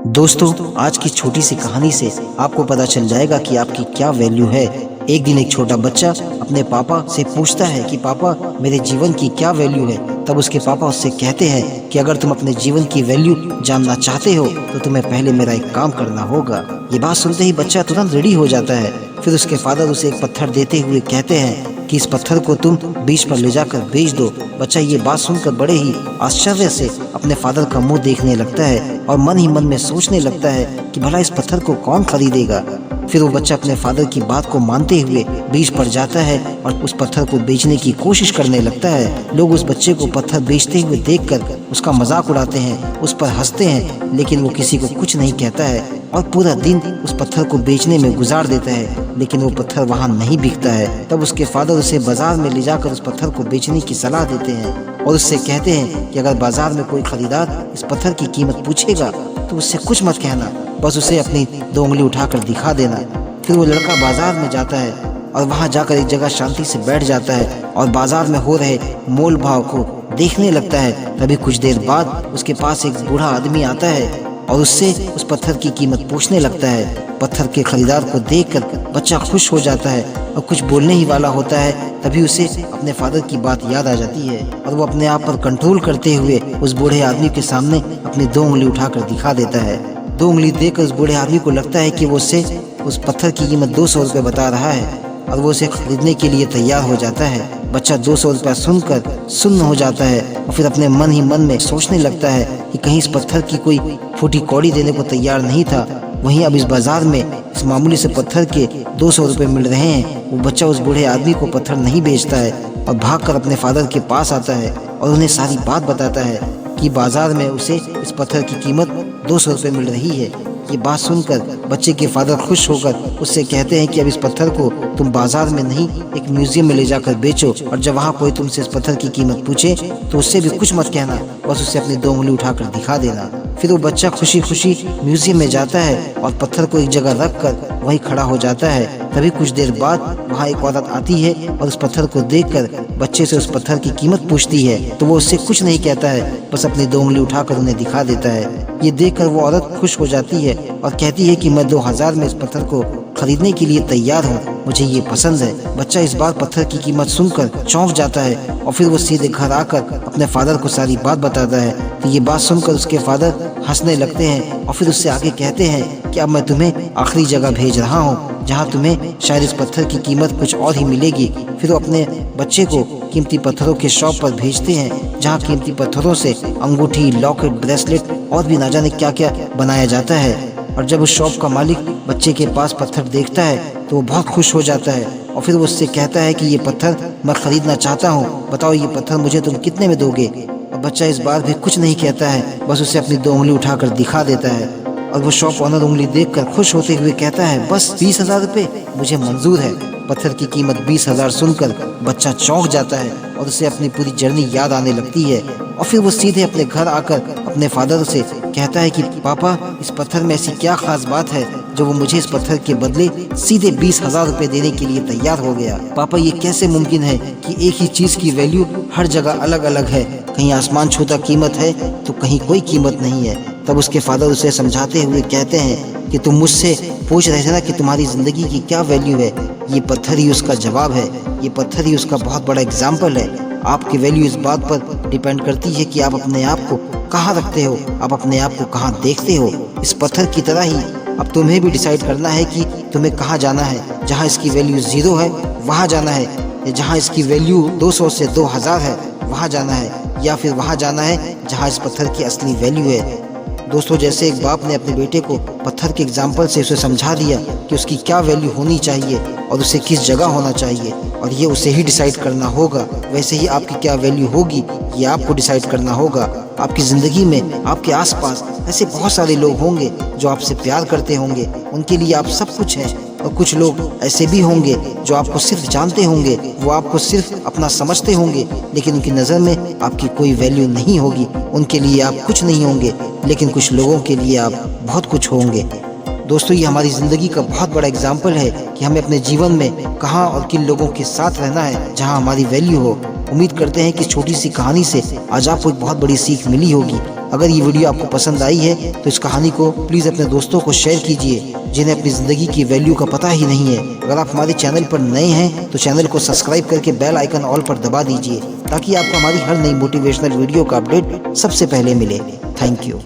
दोस्तों, आज की छोटी सी कहानी से आपको पता चल जाएगा कि आपकी क्या वैल्यू है। एक दिन एक छोटा बच्चा अपने पापा से पूछता है कि पापा, मेरे जीवन की क्या वैल्यू है। तब उसके पापा उससे कहते हैं कि अगर तुम अपने जीवन की वैल्यू जानना चाहते हो तो तुम्हें पहले मेरा एक काम करना होगा। ये बात सुनते ही बच्चा तुरंत रेडी हो जाता है। फिर उसके फादर उसे एक पत्थर देते हुए कहते हैं कि इस पत्थर को तुम बीच पर ले जाकर बेच दो। बच्चा ये बात सुनकर बड़े ही आश्चर्य से अपने फादर का मुंह देखने लगता है और मन ही मन में सोचने लगता है कि भला इस पत्थर को कौन खरीदेगा। फिर वो बच्चा अपने फादर की बात को मानते हुए बीच पर जाता है और उस पत्थर को बेचने की कोशिश करने लगता है। लोग उस बच्चे को पत्थर बेचते हुए देखकर उसका मजाक उड़ाते हैं, उस पर हंसते हैं, लेकिन वो किसी को कुछ नहीं कहता है और पूरा दिन उस पत्थर को बेचने में गुजार देता है, लेकिन वो पत्थर वहाँ नहीं बिकता है। तब उसके फादर उसे बाजार में ले जाकर उस पत्थर को बेचने की सलाह देते हैं और उससे कहते हैं कि अगर बाजार में कोई खरीदार इस पत्थर की कीमत पूछेगा तो उससे कुछ मत कहना, बस उसे अपनी 2 उंगली उठाकर दिखा देना। फिर वो लड़का बाजार में जाता है और वहाँ जाकर एक जगह शांति से बैठ जाता है और बाजार में हो रहे मोल भाव को देखने लगता है। तभी कुछ देर बाद उसके पास एक बूढ़ा आदमी आता है और उससे उस पत्थर की कीमत पूछने लगता है। पत्थर के खरीदार को देखकर बच्चा खुश हो जाता है और कुछ बोलने ही वाला होता है। तभी उसे अपने फादर की बात याद आ जाती है और वो अपने आप पर कंट्रोल करते हुए उस बूढ़े आदमी के सामने अपनी 2 उंगली उठाकर दिखा देता है। 2 उंगली देखकर उस बूढ़े आदमी को लगता है कि वो उससे उस पत्थर की कीमत 200 रुपये बता रहा है और वो उसे खरीदने के लिए तैयार हो जाता है। बच्चा 200 रुपया सुनकर सुन्न हो जाता है और फिर अपने मन ही मन में सोचने लगता है कि कहीं इस पत्थर की कोई फूटी कौड़ी देने को तैयार नहीं था। वहीं अब इस बाजार में इस मामूली से पत्थर के 200 रुपये मिल रहे हैं। वो बच्चा उस बूढ़े आदमी को पत्थर नहीं बेचता है और भागकर अपने फादर के पास आता है और उन्हें सारी बात बताता है कि बाजार में उसे इस पत्थर की कीमत 200 रुपये मिल रही है। ये बात सुनकर बच्चे के फादर खुश होकर उससे कहते हैं कि अब इस पत्थर को तुम बाजार में नहीं, एक म्यूजियम में ले जाकर बेचो और जब वहाँ कोई तुमसे इस पत्थर की कीमत पूछे तो उससे भी कुछ मत कहना, बस उसे अपनी 2 उंगली उठाकर दिखा देना। फिर वो बच्चा खुशी खुशी म्यूजियम में जाता है और पत्थर को एक जगह रख कर वहीं खड़ा हो जाता है। तभी कुछ देर बाद वहाँ एक औरत आती है और उस पत्थर को देखकर बच्चे से उस पत्थर की कीमत पूछती है तो वो उससे कुछ नहीं कहता है, बस अपनी 2 उंगली उठाकर उन्हें दिखा देता है। ये देखकर वो औरत खुश हो जाती है और कहती है कि मैं 2000 में इस पत्थर को खरीदने के लिए तैयार हूँ, मुझे ये पसंद है। बच्चा इस बार पत्थर की कीमत सुनकर चौंक जाता है और फिर वो सीधे घर आकर अपने फादर को सारी बात बताता है। तो ये बात सुनकर उसके फादर हंसने लगते हैं और फिर उससे आगे कहते हैं कि अब मैं तुम्हें आखिरी जगह भेज रहा हूँ जहाँ तुम्हें शायद इस पत्थर की कीमत कुछ और ही मिलेगी। फिर वो अपने बच्चे को कीमती पत्थरों के शॉप पर भेजते हैं जहाँ कीमती पत्थरों से अंगूठी, लॉकेट, ब्रेसलेट और भी ना जाने क्या क्या बनाया जाता है। और जब उस शॉप का मालिक बच्चे के पास पत्थर देखता है तो वो बहुत खुश हो जाता है और फिर वो उससे कहता है कि ये पत्थर मैं खरीदना चाहता हूँ, बताओ ये पत्थर मुझे तुम कितने में दोगे। और बच्चा इस बार भी कुछ नहीं कहता है, बस उसे अपनी 2 उंगली उठाकर दिखा देता है और वो शॉप ओनर उंगली देखकर खुश होते हुए कहता है बस 20,000 रुपये मुझे मंजूर है। पत्थर की कीमत 20,000 सुनकर बच्चा चौंक जाता है और उसे अपनी पूरी जर्नी याद आने लगती है और फिर वो सीधे अपने घर आकर अपने फादर से कहता है कि पापा, इस पत्थर में ऐसी क्या खास बात है जो वो मुझे इस पत्थर के बदले सीधे 20,000 रुपये देने के लिए तैयार हो गया। पापा, ये कैसे मुमकिन है कि एक ही चीज की वैल्यू हर जगह अलग अलग है, कहीं आसमान छूता कीमत है तो कहीं कोई कीमत नहीं है। तब उसके फादर उसे समझाते हुए कहते हैं कि तुम मुझसे पूछ रहे थे ना कि तुम्हारी जिंदगी की क्या वैल्यू है, ये पत्थर ही उसका जवाब है, ये पत्थर ही उसका बहुत बड़ा एग्जाम्पल है। आपकी वैल्यू इस बात पर डिपेंड करती है कि आप अपने आप को कहाँ रखते हो, आप अपने आप को कहाँ देखते हो। इस पत्थर की तरह ही अब तुम्हें भी डिसाइड करना है कि तुम्हें कहाँ जाना है। जहाँ इसकी वैल्यू 0 है वहाँ जाना है, या जहाँ इसकी वैल्यू 200 से 2000 है वहाँ जाना है, या फिर वहाँ जाना है जहाँ इस पत्थर की असली वैल्यू है। दोस्तों, जैसे एक बाप ने अपने बेटे को पत्थर के एग्जाम्पल से उसे समझा दिया कि उसकी क्या वैल्यू होनी चाहिए और उसे किस जगह होना चाहिए और ये उसे ही डिसाइड करना होगा, वैसे ही आपकी क्या वैल्यू होगी ये आपको डिसाइड करना होगा। आपकी ज़िंदगी में आपके आसपास ऐसे बहुत सारे लोग होंगे जो आपसे प्यार करते होंगे, उनके लिए आप सब कुछ हैं, और कुछ लोग ऐसे भी होंगे जो आपको सिर्फ जानते होंगे, वो आपको सिर्फ अपना समझते होंगे, लेकिन उनकी नज़र में आपकी कोई वैल्यू नहीं होगी, उनके लिए आप कुछ नहीं होंगे। लेकिन कुछ लोगों के लिए आप बहुत कुछ होंगे। दोस्तों, ये हमारी ज़िंदगी का बहुत बड़ा एग्जाम्पल है कि हमें अपने जीवन में कहाँ और किन लोगों के साथ रहना है जहाँ हमारी वैल्यू हो। उम्मीद करते हैं कि छोटी सी कहानी से आज आपको एक बहुत बड़ी सीख मिली होगी। अगर ये वीडियो आपको पसंद आई है तो इस कहानी को प्लीज़ अपने दोस्तों को शेयर कीजिए जिन्हें अपनी ज़िंदगी की वैल्यू का पता ही नहीं है। अगर आप हमारे चैनल पर नए हैं तो चैनल को सब्सक्राइब करके बेल आइकन ऑल पर दबा दीजिए ताकि आपको हमारी हर नई मोटिवेशनल वीडियो का अपडेट सबसे पहले मिले। Thank you.